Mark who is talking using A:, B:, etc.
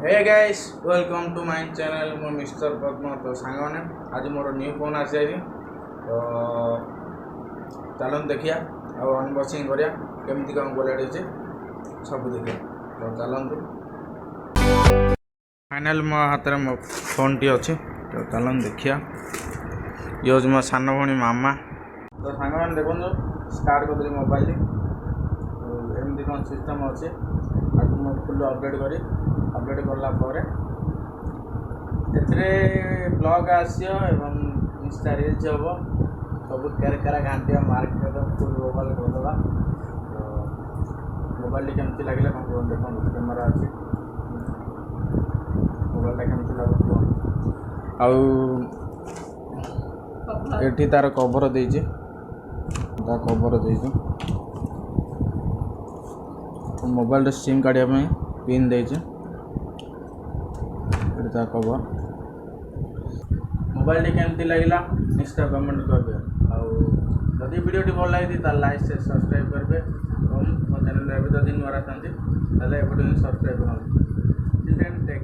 A: Hey guys welcome to my channel मो mister Padma. तो सांगने आज मोर न्यू फोन आसी तो चलन देखिया और अनबॉक्सिंग करिया केमती कौन क्वालिटी अच्छे सब देखिए। तो चलतु फाइनल मो हाथ में मो फोन टी अच्छी तो चलन देखिया। ये हूँ मो सान भणी मामा। तो सांग मैंने देखो स्टार्ट कर मोबाइल एमती कौन सिस्टम अच्छे आज मैं फुल अपडेट कलापर ब्लॉग आसो एवं इंस्टा रील्स हम सब केरा घाटिया मार्केट फुल मोबाइल करदे। तो मोबाइल केमती लगे देखो कैमेरा अच्छे मोबाइल केमती लगुच ये तार कवर देजी कवर देजी मोबाइल सिम काढ़ापी पिन देचे कवर मोबाइल केमती लगे निश्चय कमेंट करेंगे। आदि वीडियो भल लगी लाइक से सब्सक्राइब करेंगे और मो चैनल दिन नुआ आसती सब्सक्राइब करेंगे।